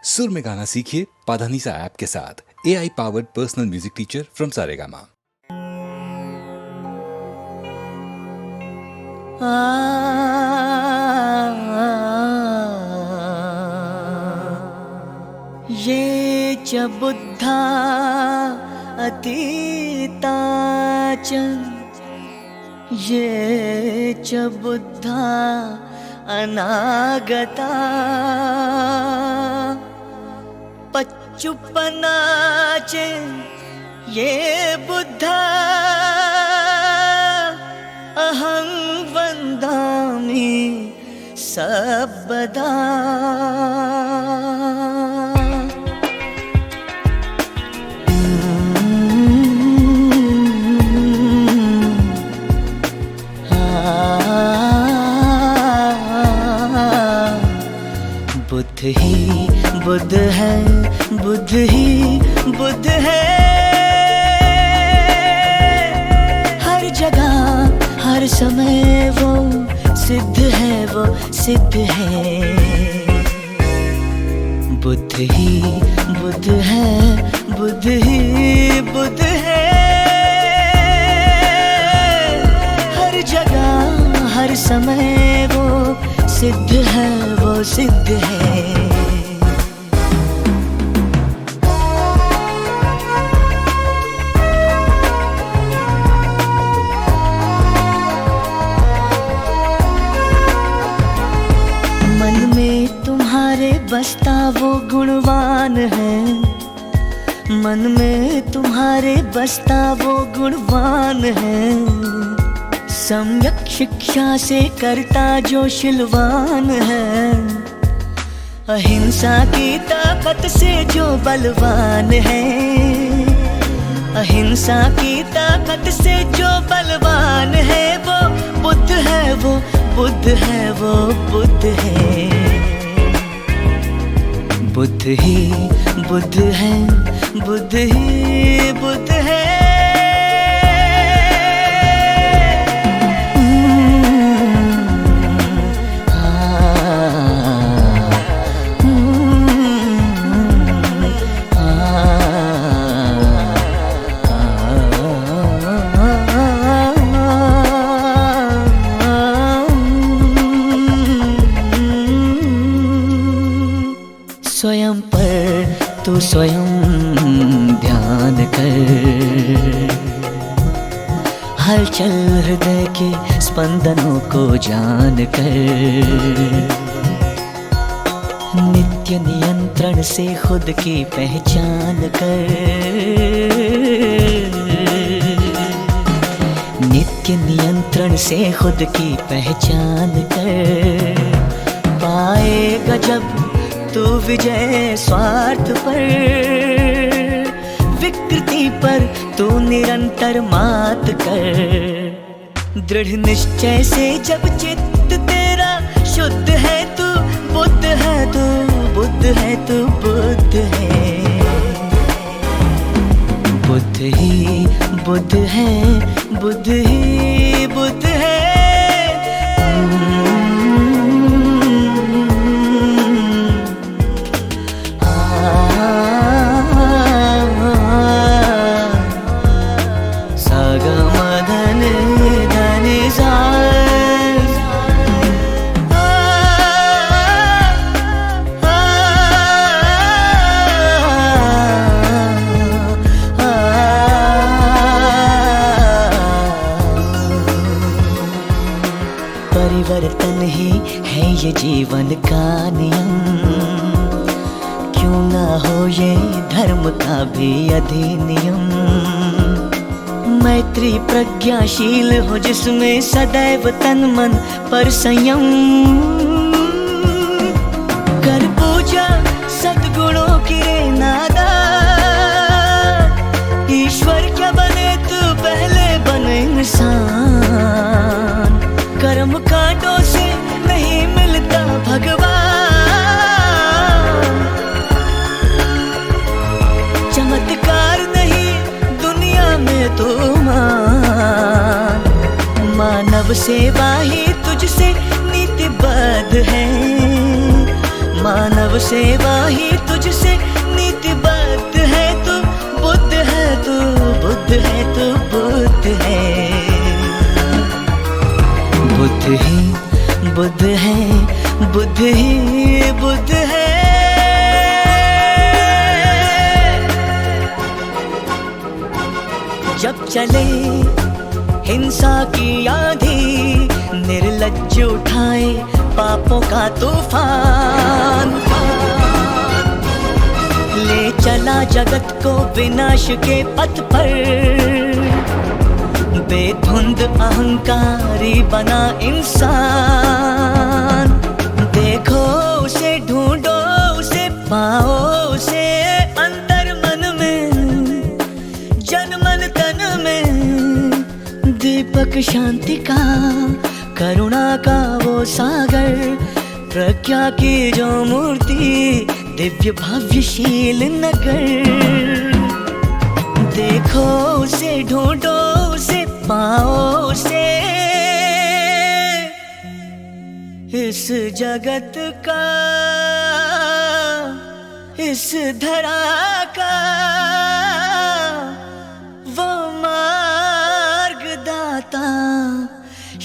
सुर में गाना सीखिए पाधानीसा ऐप के साथ। AI powered personal music teacher from Saregama. ये च बुद्धा अतीता च ये च बुद्धा अनागता पच्चुपना च ये बुद्धा अहं वन्दामि सर्वदा। बुद्ध ही बुद्ध है, बुद्ध ही बुद्ध है, हर जगह हर समय वो सिद्ध है, वो सिद्ध है। बुद्ध ही बुद्ध है, बुद्ध ही बुद्ध है, हर जगह हर समय वो सिद्ध है, वो सिद्ध है। मन में तुम्हारे बसता वो गुणवान है, मन में तुम्हारे बसता वो गुणवान है। सम्यक शिक्षा से करता जो शिलवान है, अहिंसा की ताकत से जो बलवान है, अहिंसा की ताकत से जो बलवान है, वो बुद्ध है, वो बुद्ध है, वो बुद्ध है। बुद्ध ही बुद्ध है, बुद्ध ही बुद्ध है, स्वयं पर तू स्वयं ध्यान कर, हलचल हृदय के स्पंदनों को जान कर, नित्य नियंत्रण से खुद की पहचान कर, नित्य नियंत्रण से खुद की पहचान कर। पाएगा जब तू विजय स्वार्थ पर, विकृति पर तू निरंतर मात कर। दृढ़ निश्चय से जब चित्त तेरा शुद्ध है, तू बुद्ध है, तू बुद्ध है, तू बुद्ध है। बुद्ध ही बुद्ध है, बुद्ध ही बुद्ध है, परिवर्तन ही है ये जीवन का नियम। क्यों ना हो ये धर्म का भी अधिनियम। मैत्री प्रज्ञाशील हो जिसमें सदैव तन मन पर संयम। कर पूजा सद्गुणों की रे नादा, ईश्वर क्या बने तू पहले बन इंसान। कर्म कांटों से नहीं मिलता भगवान, चमत्कार नहीं दुनिया में तो मानव सेवा ही तुझसे नीतिबद्ध है। मानव सेवा ही तुझसे नीतिबद्ध है तू, बुद्ध है तू, बुद्ध है तू, बुद्ध है, बुद्ध ही बुद्ध है, बुद्ध ही बुद्ध है। जब चले हिंसा की आंधी, निर्लज्ज उठाए पापों का तूफान, ले चला जगत को विनाश के पथ पर, बेधुंद अहंकारी बना इंसान। देखो उसे, ढूंढो उसे, पाओ उसे अंतर मन में, जन मन तन में, दीपक शांति का, करुणा का वो सागर, प्रज्ञा की जो मूर्ति, दिव्य भव्यशील नगर। देखो उसे, ढूंढो उसे, पाओ उसे, इस जगत का, इस धरा का वो मार्गदाता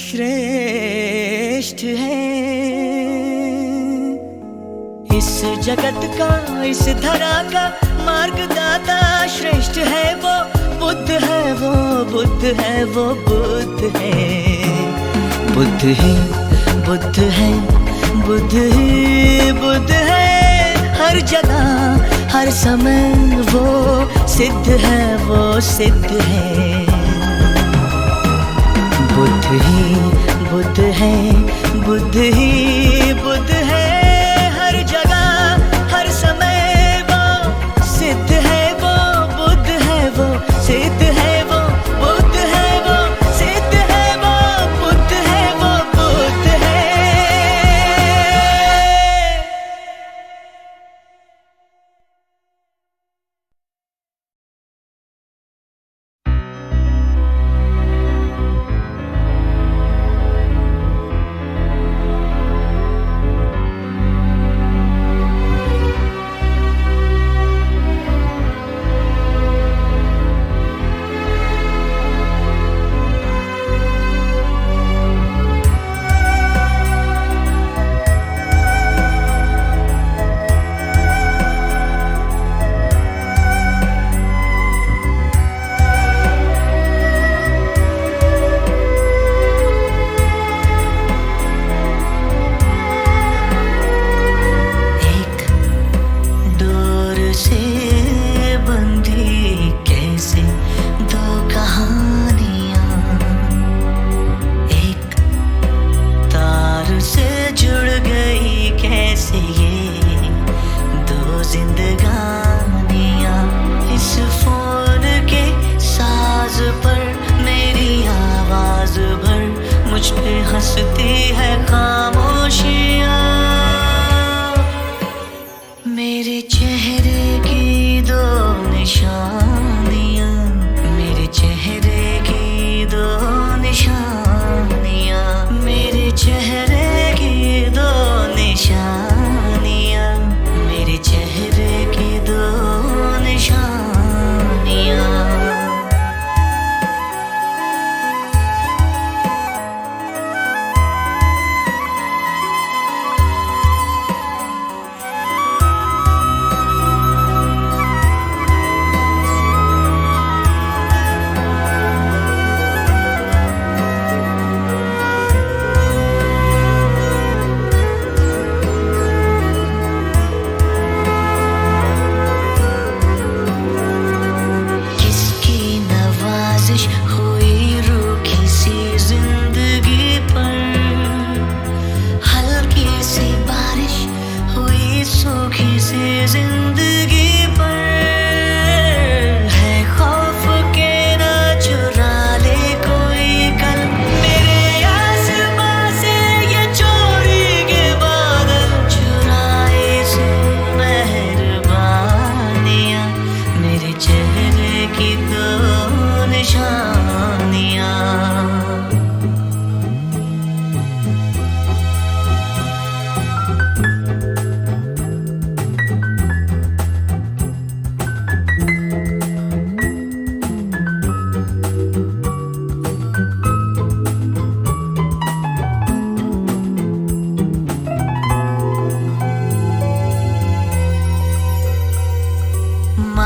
श्रेष्ठ है। इस जगत का, इस धरा का मार्गदाता श्रेष्ठ है वो, बुद्ध है वो, बुद्ध है वो, बुद्ध है, बुद्ध ही बुद्ध है, बुद्ध ही बुद्ध है। हर जगह हर समय वो सिद्ध है, वो सिद्ध है, बुद्ध ही बुद्ध है, बुद्ध ही बुद्ध है। हर जगह हर समय वो सिद्ध है, वो बुद्ध है, वो सिद्ध है, वो बुद्ध है, वो सिद्ध है, वो बुद्ध है, वो बुद्ध है। हंसती है खामोशियाँ, मेरे चेहरे की दो निशानियाँ, मेरे चेहरे की दो निशानियाँ, मेरे चेहरे की दो निशानियाँ, मेरे चेहरे की दो निशानियाँ।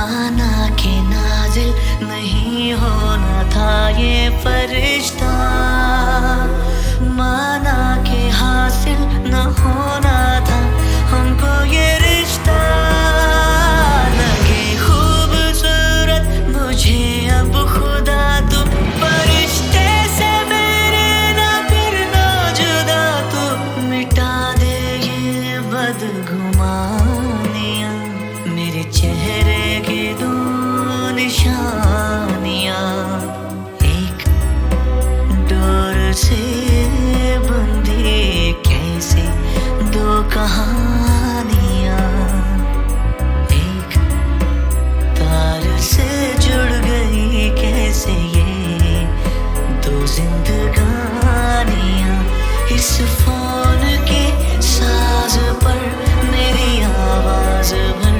माना कि नाज़िल नहीं होना था ये फरिश्ता, माना कि हासिल न होना था हमको ये रिश्ता। लगे खूबसूरत मुझे अब खुदा तू, फरिश्ते से मेरे ना फिर ना जुदा तू, मिटा दे ये बदगुमानियाँ, मेरे चेहरे की दो निशानियाँ, एक डोर से बंधी कैसे दो कहानियाँ, एक तार से जुड़ गई कैसे ये दो जिंदगानियाँ। इस फोन के साज पर मेरी आवाज भर,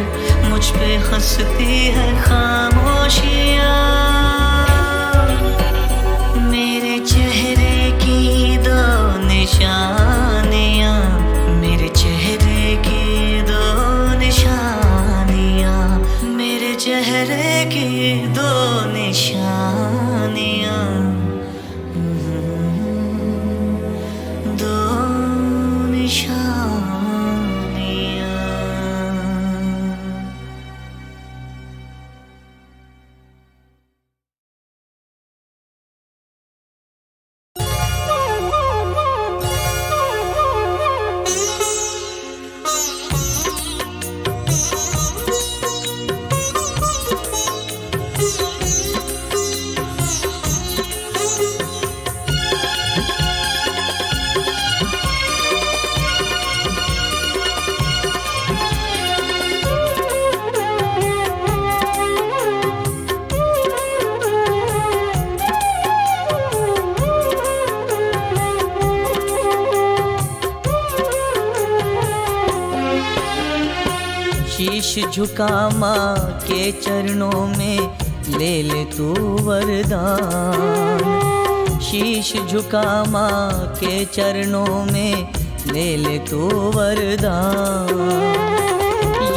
मुझ पे हंसती है खामोशियाँ, मेरे चेहरे की दो निशानियाँ, मेरे चेहरे की दो निशानियाँ, मेरे चेहरे की दो निशानियाँ, दो निशानियाँ। शीश झुका माँ के चरणों में ले ले तू वरदान, शीश झुका माँ के चरणों में ले ले तू वरदान।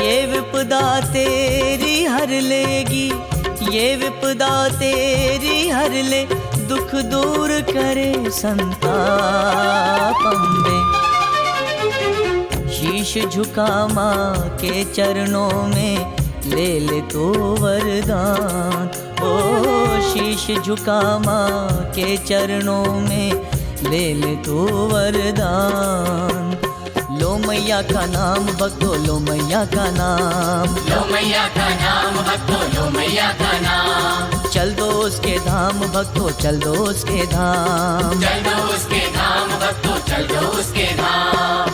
ये विपदा तेरी हर लेगी, ये विपदा तेरी हर ले, दुख दूर करे संताप अम्बे। शीश झुका माँ के चरणों में ले ले तो वरदान, ओ शीश झुका माँ के चरणों में ले ले तो वरदान। लो मैया का नाम भक्तो, लो मैया का नाम, लो मैया का नाम भक्तो, लो मैया का नाम। चल दो उसके धाम भक्तो, चल दो उसके धाम, चल दो उसके धाम भक्तो, चल दो उसके धाम।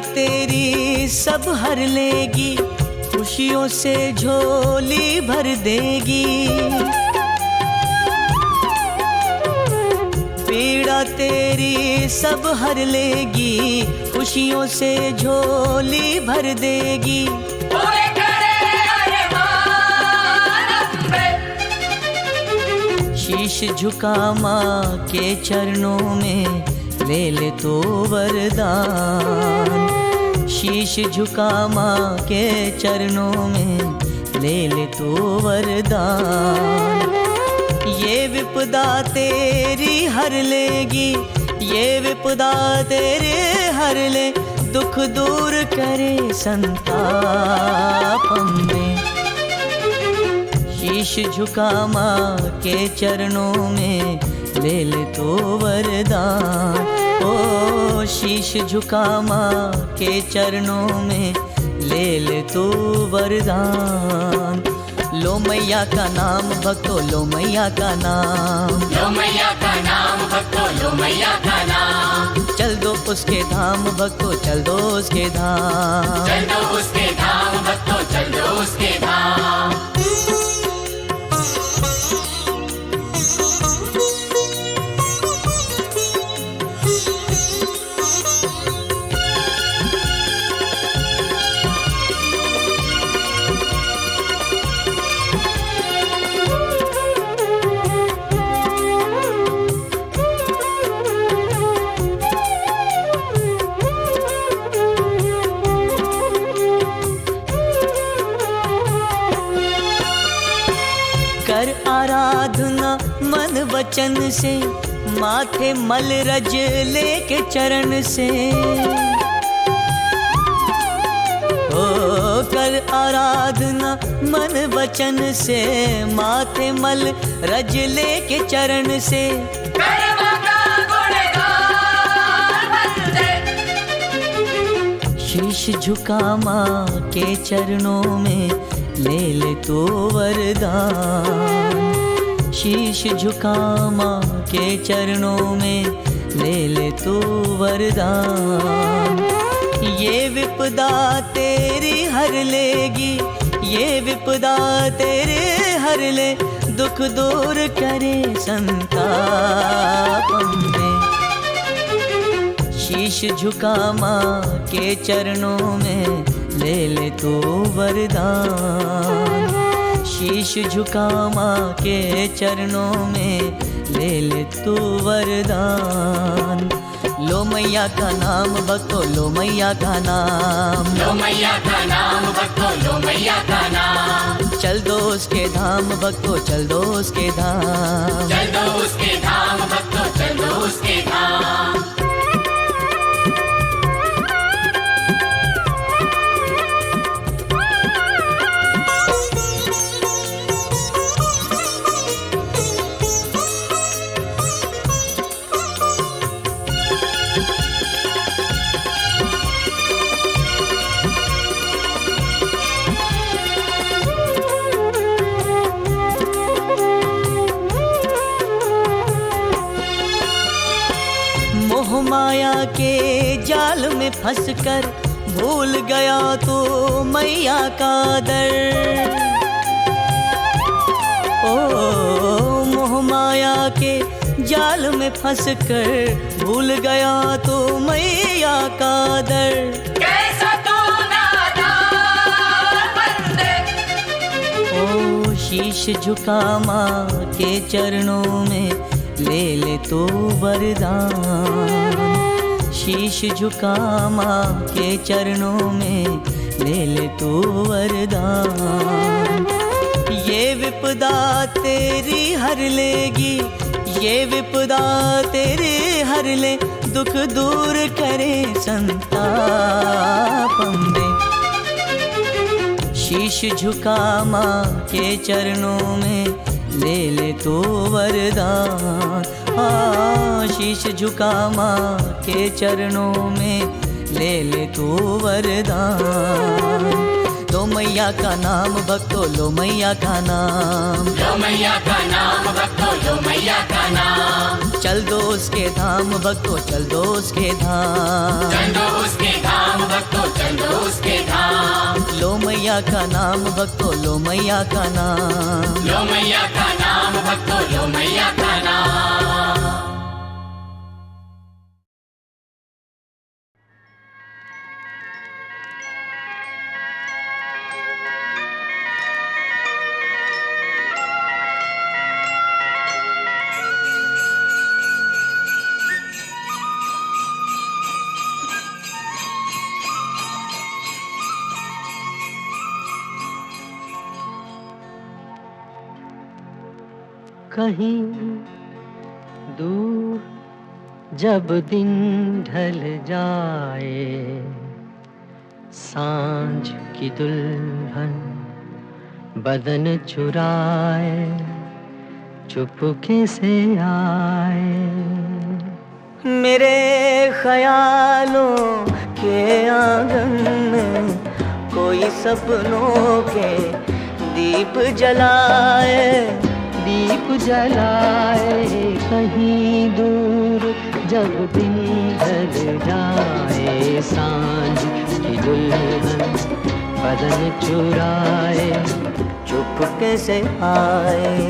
तेरी सब हर लेगी, खुशियों से झोली भर देगी। पीड़ा तेरी सब हर लेगी, खुशियों से झोली भर देगी। पूरे करे अरमान अम्बे। शीश झुका माँ के चरणों में ले ले तो वरदान, शीश झुका माँ के चरणों में ले ले तो वरदान। ये विपदा तेरी हर लेगी, ये विपदा तेरे हर ले, दुख दूर करे संताप अम्बे। शीश झुका माँ के चरणों में ले ले तो वरदान, ओ शीश झुका माँ के चरणों में ले ले तो वरदान। लो मैया का नाम भक्तो, लो मैया का नाम, लो मैया का नाम भक्तो, लो मैया का नाम। चल दो उसके धाम भक्तो, चल दो उसके धाम, चल दो उसके धाम भक्तो, चल दो उसके धाम। कर आराधना मन वचन से, माथे मल रज लेके चरण से। ओ कर आराधना मन वचन से, माथे मल रज लेके चरण से। शीश झुका माँ के चरणों में, ले ले तो वरदान। शीश झुका माँ के चरणों में, ले ले तो वरदान। ये विपदा तेरी हर लेगी, ये विपदा तेरे हर ले, दुख दूर करे संताप में। शीश झुका माँ के चरणों में, ले ले तो वरदान। शीश झुका माँ के चरणों में, ले ले तो वरदान। लो मैया का नाम भक्तो, लो मैया का नाम, लो मैया का नाम भक्तो, लो मैया का नाम। चल दो उसके धाम भक्तो, चल दो उसके धाम, चल दो उसके धाम भक्तो, चल दो उसके धाम। माया के जाल में फंसकर भूल गया तो मैया का दर। ओ मोह माया के जाल में फंसकर भूल गया तो मैया का दर। कैसा तू नादान बंदे। ओ शीश झुका माँ के चरणों में, ले ले तो वरदान। शीश झुका माँ के चरणों में, ले ले तो वरदान। ये विपदा तेरी हर लेगी, ये विपदा तेरी हर ले, दुख दूर करे संताप में। शीश झुका माँ के चरणों में, ले ले तो वरदान। शीश झुका माँ के चरणों में, ले ले तो वरदान। लो मैया का नाम भक्तो, लो मैया का नाम, लो मैया का नाम भक्तो, लो मैया का नाम। चल दो उसके धाम भक्तो, चल दो उसके धाम, चल दो उसके धाम भक्तो, चल दो उसके धाम। लो मैया का नाम भक्तो, लो मैया का नाम, लो मैया का नाम भक्तो, लो मैया का नाम। कहीं दूर जब दिन ढल जाए, सांझ की दुल्हन बदन चुराए, चुपके से आए। मेरे ख्यालों के आंगन में कोई सपनों के दीप जलाए, दीप जलाए। कहीं दूर जब दिन ढल जाए, सांझ की दुल्हन बदन चुराए, चुपके से आए।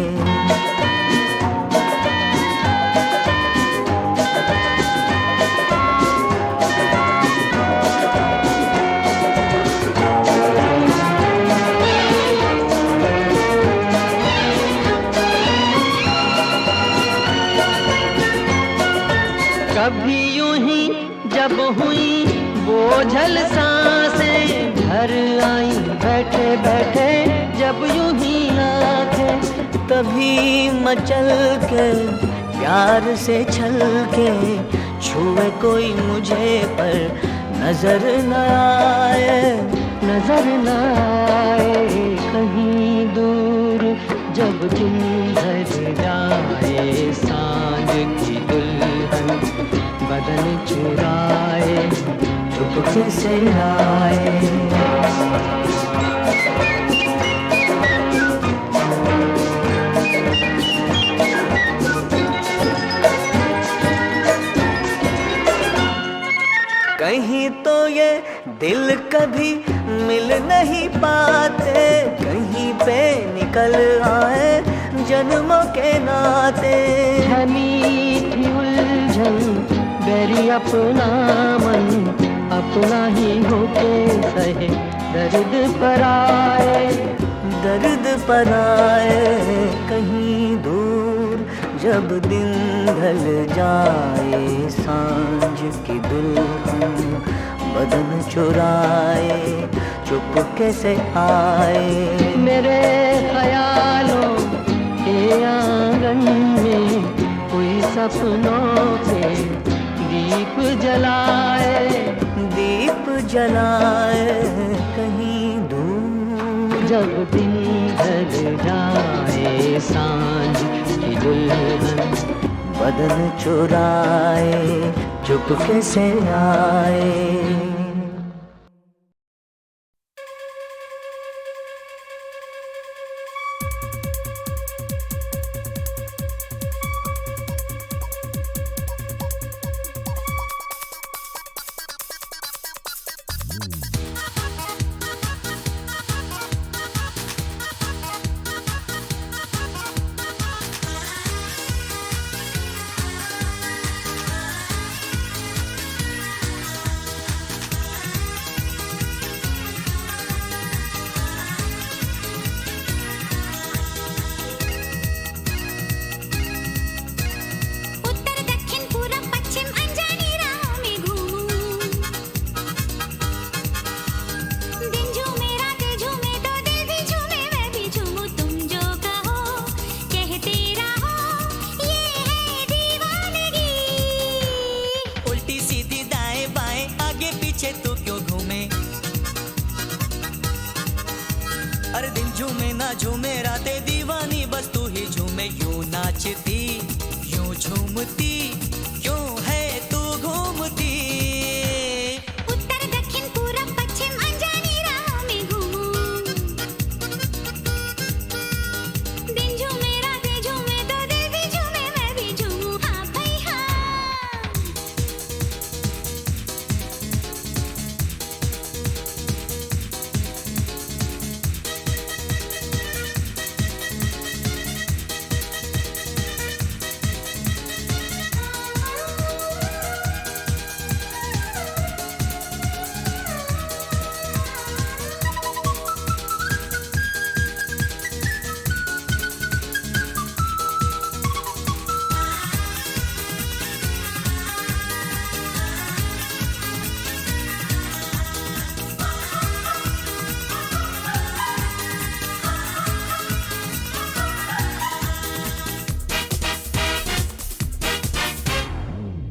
कभी यूं ही जब हुई बोझल सांसें, घर आई बैठे बैठे जब यूं ही आंखें, तभी मचल के प्यार से छल के छुए कोई मुझे पर नजर न आए, नजर न आए। कहीं दूर जब दिन ढल जाए, सांझ की दुल्हन बदन चुराए, चुपके से आए। कहीं तो ये दिल कभी मिल नहीं पाते, कहीं पे निकल आए जन्मों के नाते। मीठी उलझन बेरी अपना मन, अपना ही होके सहे दर्द पर आए, दर्द पर आए। कहीं दूर जब दिन ढल जाए, सांझ की दुल्हन बदन चुराए, चुपके से आए। मेरे ख्यालों के आंगन में कोई सपनों के दीप जलाए, दीप जलाए। कहीं दूर जब दिन ढल जाए, सांझ की दुल्हन बदन चुराए, चुपके से आए। हर दिन झूमे ना झूमे रातें दीवानी, बस तू ही झूमे। यूं नाचती यूं झूमती, क्यों है तू घूमती। उत्तर दक्षिण पूरब पश्चिम अनजानी राहों में घूमूं। दिन झूमे रातें झूमे तो दिल भी झूमे, मैं भी झूमूं। हाँ भाई हाँ।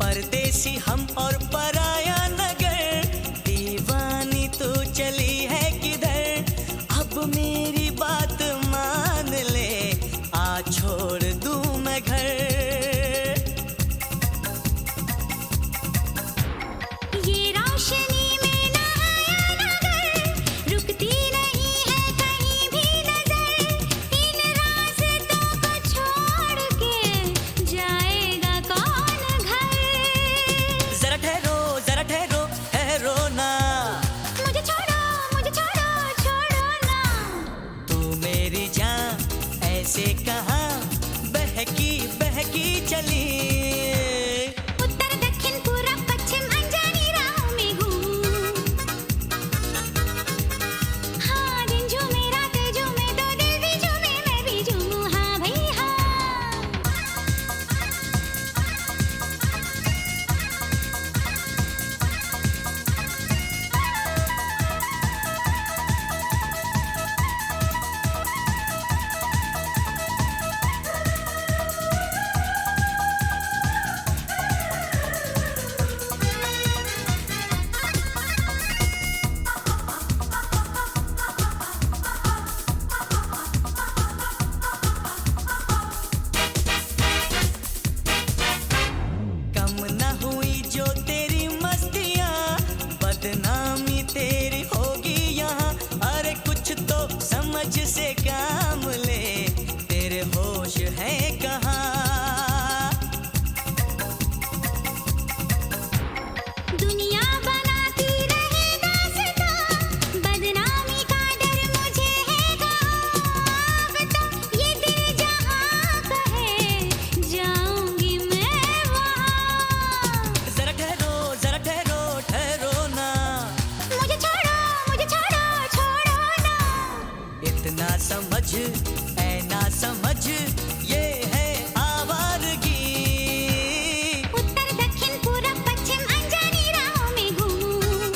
परदेसी हम और पराया नगर, दीवानी तू चली है किधर। अब मेरी बात मान ले, आ छोड़ दूं मैं घर। ये रोशनी में नहाया नगर, रुकती नहीं है कहीं भी नजर। इन रास्तों को छोड़ के जाएगा कौन घर। जरा ठहरो ठहरो ना। मुझे छोड़ो ना। तू मेरी जान ऐसे कहाँ बहकी बहकी चली। उत्तर दक्षिण पूरब पश्चिम अनजानी राहों में घूमूं। हाँ दिन झूमे रातें झूमे तो दिल भी झूमे, मैं भी झूमूं। हाँ भाई हाँ। समझ से काम ले, तेरे होश है कहाँ? दुनिया बनाती रहे दास्तां, बदनामी का डर मुझे है गावता। ये दिल जहाँ कहे जाऊंगी मैं वहाँ। जरा ठहरो, जरा ठहरो, ठहरो ना। मुझे छोड़ो, छोड़ो ना। इतना समझ, ऐ ना समझ, ये है आवारगी। उत्तर दक्षिण पूरब पश्चिम अनजानी राहों में घूमूं।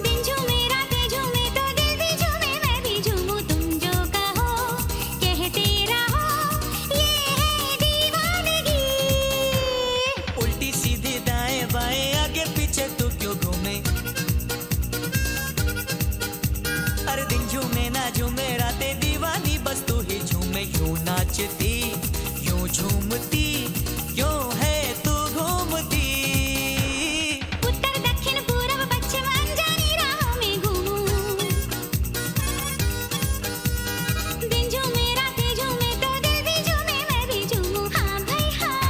दिन झूमे रातें झूमे तो दिल भी झूमे मैं भी झूमूं। तुम जो कहो कहते रहो, ये है दीवानगी। उल्टी सीधी दाएं बाएं आगे पीछे तू क्यों घूमे? अरे दिन झूमे ना झूमे रातें दीवानी बस तू ही झूमे। यूं नाचती, यूं झूमती, क्यों है तू घूमती? उत्तर दक्षिण पूरब पश्चिम अनजानी राहों में घूमूं। दिन झूमे रातें झूमे तो दिल भी झूमे मैं भी झूमूं। हाँ भाई हाँ।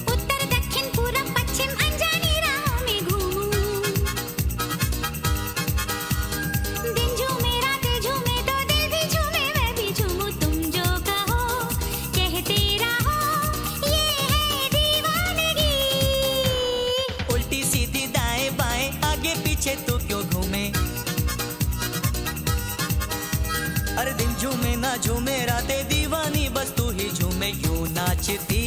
उत्तर दक्षिण पूरब पश्चिम अनजानी राहों में घूमूं। दिन झूमे रातें झूमे तो दिल भी झूमे मैं भी झूमूं। तुम जो कहो कहते रहो, ये है दीवानगी। उल्टी सीधी दाएं बाएं आगे पीछे तू क्यों घूमे? अरे दिन झूमे ना झूमे रातें दीवानी बस तू ही झूमे। यूं नाचती,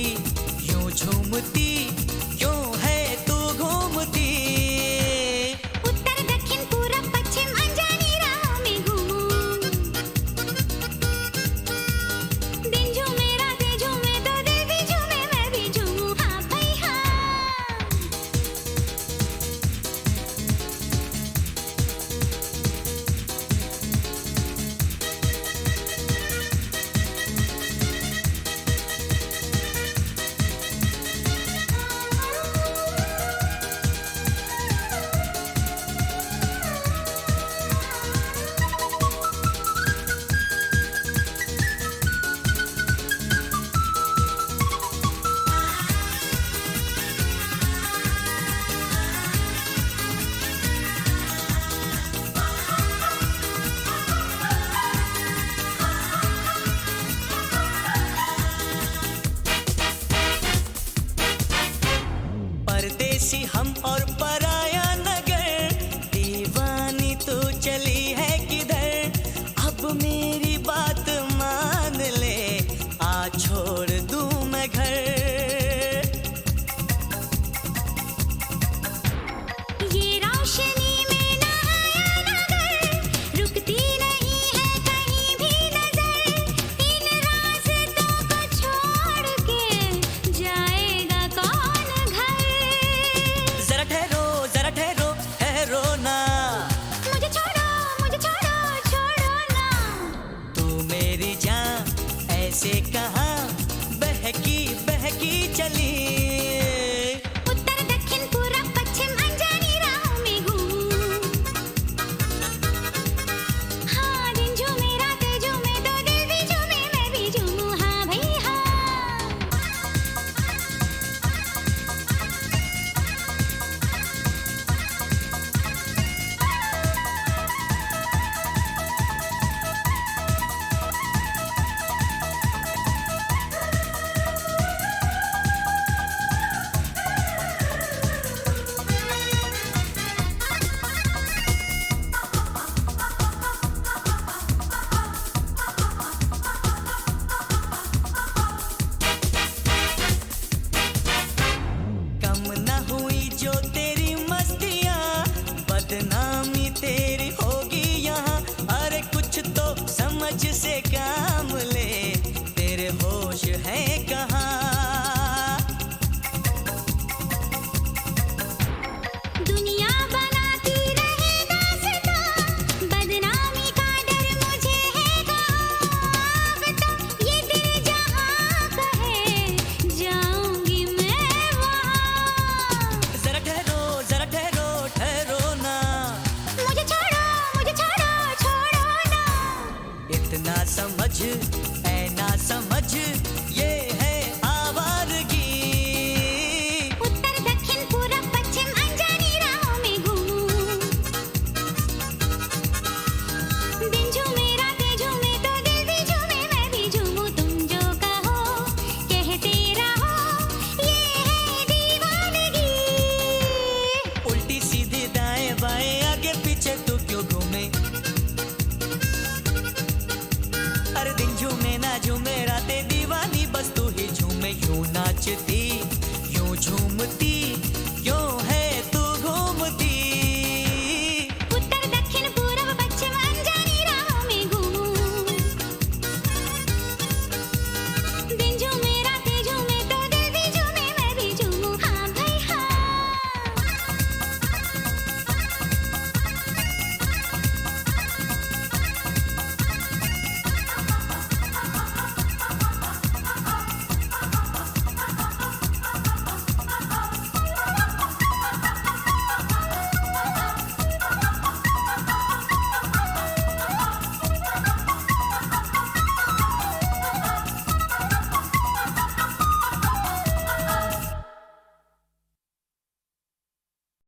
यूं झूमती, क्यों है तू घूमती? उत्तर दक्षिण पूरब पश्चिम अनजानी राहों में घूमूं। दिन झूमे रातें झूमे तो दिल भी झूमे मैं भी झूमूं। हाँ भाई हाँ। परदेसी हम और पराया नगर, दीवानी तू चली है किधर? अब मेरी बात मान ले, आ छोड़ दूं मैं घर। ये रोशनी में नहाया नगर, रुकती नहीं है कहीं भी नजर। इन रास्तों को छोड़ के जाएगा कौन घर? जरा ठहरो, जरा ठहरो, ठहरो ना। मुझे छोड़ो, छोड़ो ना। तू मेरी जान ऐसे कहाँ बहकी बहकी चली?